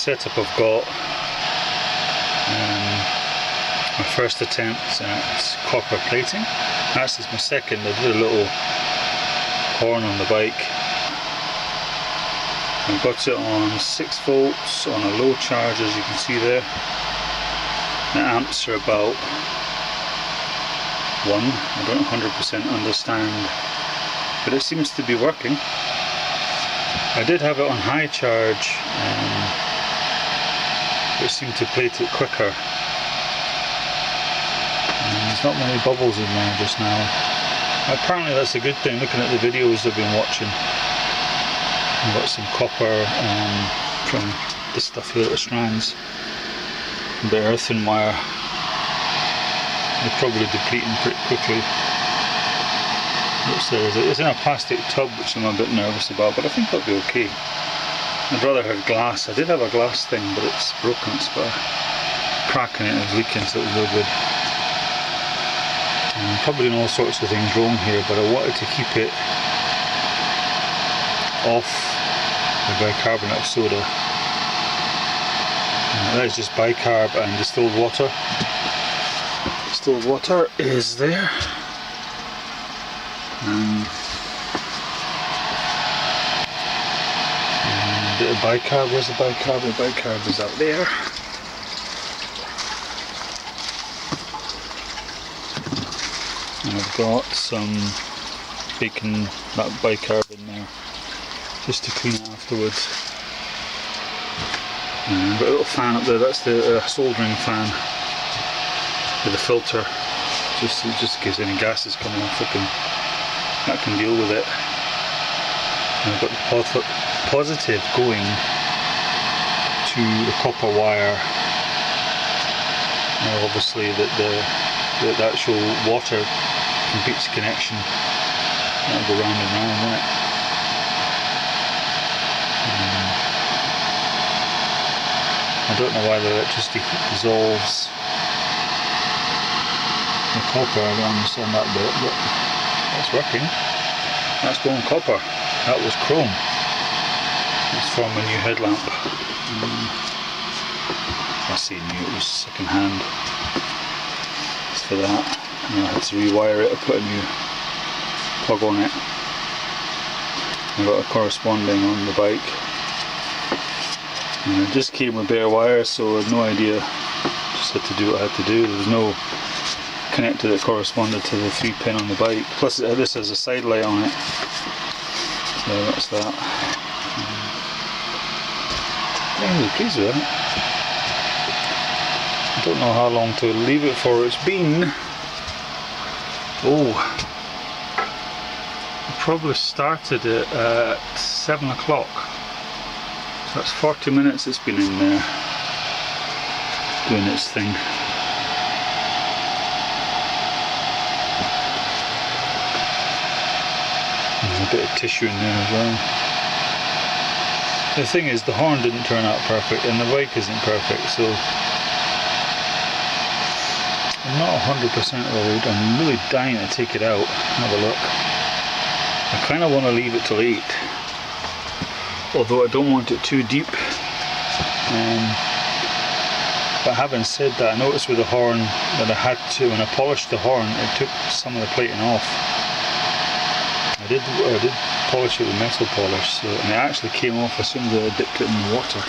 setup I've got. My first attempt at copper plating. Actually, it's my second. I did a little horn on the bike. I got it on 6 volts on a low charge, as you can see there. The amps are about 1. I don't 100% understand, but it seems to be working. I did have it on high charge, which seemed to plate it quicker. There's not many bubbles in there just now. Apparently that's a good thing, looking at the videos I've been watching. I've got some copper from this stuff here, the strands. A bit of earthen wire. They're probably depleting pretty quickly. It's in a plastic tub, which I'm a bit nervous about, but I think that'll be okay. I'd rather have glass. I did have a glass thing, but it's broken. It's got a crack in it and it's leaking, so it was no good. I'm probably doing all sorts of things wrong here, but I wanted to keep it off the bicarbonate of soda. That is just bicarb and distilled water. Distilled water is there. And a bit of bicarb. Where's the bicarb? The bicarb is out there. And I've got some baking that bicarb in there just to clean it afterwards. I've got a little fan up there. That's the soldering fan with a filter. Just in case any gases come off, that can deal with it. And I've got the positive going to the copper wire. Now obviously the actual water completes connection. That'll go round and round, won't it? I don't know why the electricity dissolves the copper. I don't understand that bit, but that's working. That's going copper. That was chrome. It's from a new headlamp. I say new, it was second hand. It's for that. And I had to rewire it. I put a new plug on it. I got a corresponding on the bike. And it just came with bare wires, so I had no idea. Just had to do what I had to do. There was no connector that corresponded to the 3-pin on the bike. Plus this has a side light on it. So that's that. I'm really pleased with it. I don't know how long to leave it for. It's been... I probably started it at 7 o'clock. So that's 40 minutes it's been in there doing its thing. There's a bit of tissue in there as well. The thing is, the horn didn't turn out perfect and the bike isn't perfect, so I'm not 100% worried. I'm really dying to take it out, have a look. I kind of want to leave it till 8, although I don't want it too deep. But having said that, I noticed with the horn that I had to, when I polished the horn, it took some of the plating off. I did polish it with metal polish, so, and it actually came off as soon as I dipped it in the water.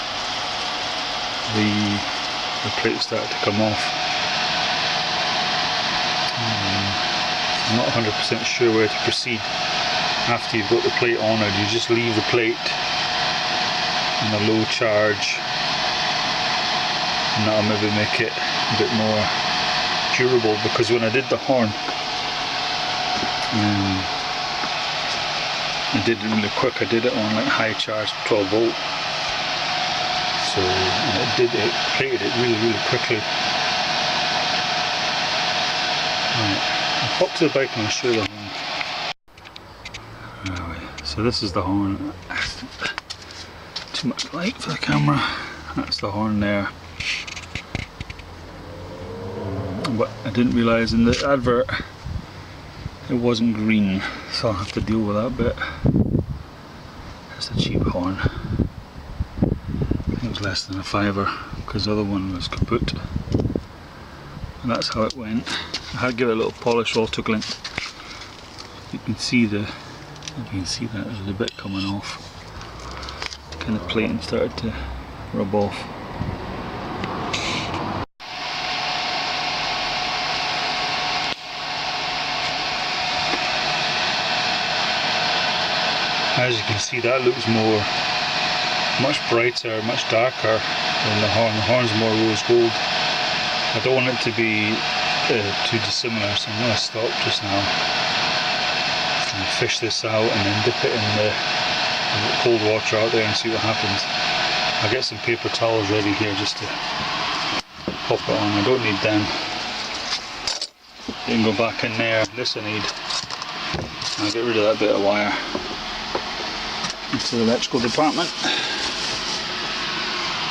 The plate started to come off. I'm not 100% sure where to proceed after you've got the plate on, or do you just leave the plate on a low charge, and that'll maybe make it a bit more durable? Because when I did the horn, I did it really quick. I did it on like high charge, 12 volt, so it plated it really quickly. Right, I'll pop to the bike and I'll show you the horn. Right, so this is the horn. Too much light for the camera. That's the horn there. But I didn't realise in the advert it wasn't green, so I'll have to deal with that bit. That's a cheap horn. I think it was less than a fiver because the other one was kaput. And that's how it went. I had to give it a little polish auto glint. You can see that there's a bit coming off. Kind of plating started to rub off. As you can see, that looks much brighter, much darker than the horn. The horn's more rose gold. I don't want it to be too dissimilar, so I'm going to stop just now and fish this out and then dip it in the cold water out there and see what happens. I'll get some paper towels ready here just to pop it on. I don't need them. You can go back in there. This I need. I'll get rid of that bit of wire. Into the electrical department.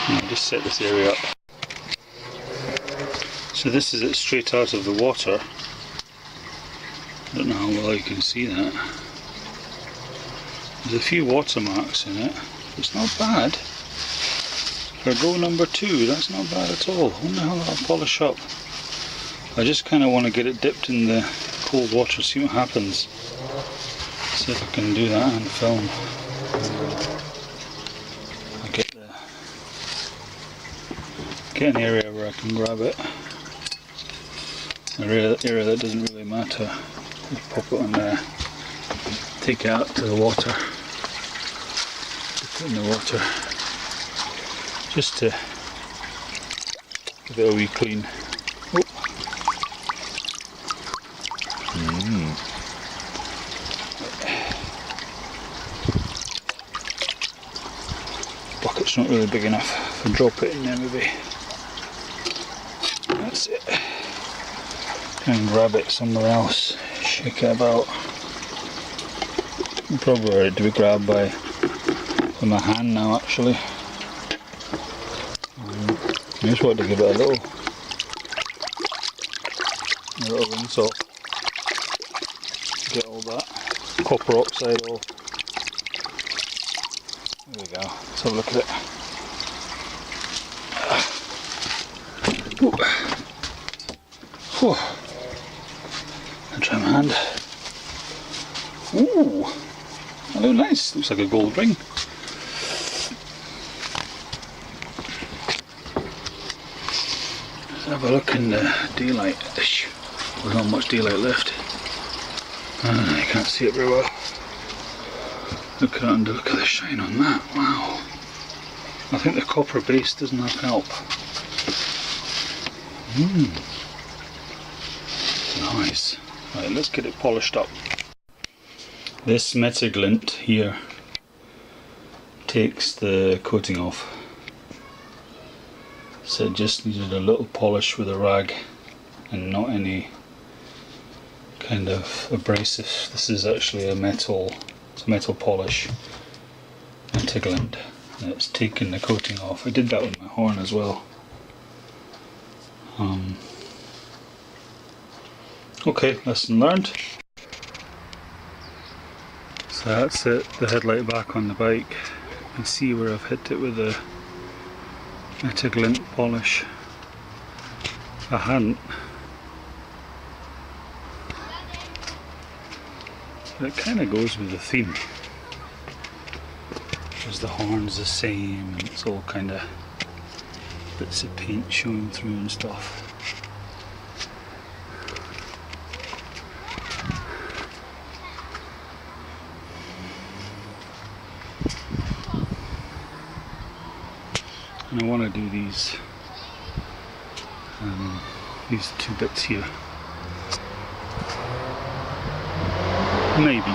And I'll just set this area up. So this is it straight out of the water. I don't know how well you can see that. There's a few watermarks in it. It's not bad. For go number 2, that's not bad at all. I wonder how that'll polish up. I just kind of want to get it dipped in the cold water, see what happens. See if I can do that and film. I get an area where I can grab it. An area that doesn't really matter. Just pop it on there. Take it out to the water. Dip it in the water. Just to give it a wee clean. Oh. Bucket's not really big enough. If I drop it in there maybe. That's it. Try and grab it somewhere else. Shake it about. Probably ready to be grabbed with my hand now actually. I just want to give it a little rinse off. Get all that copper oxide off. There we go. Let's have a look at it. Whew. I'll try my hand. Ooh, that looks nice. Looks like a gold ring. Let's have a look in the daylight. There's not much daylight left. I can't see it very well. Look at the shine on that. Wow. I think the copper base doesn't have help. Nice. Right, let's get it polished up. This metaglint here takes the coating off. So it just needed a little polish with a rag and not any kind of abrasive. This is actually it's a metal polish metaglint. And it's taken the coating off. I did that with my horn as well. Okay, lesson learned. So that's it, the headlight back on the bike. You can see where I've hit it with the metaglint polish. If I hadn't, it kind of goes with the theme. Because the horn's the same and it's all kind of bits of paint showing through and stuff. And I want to do these two bits here. Maybe.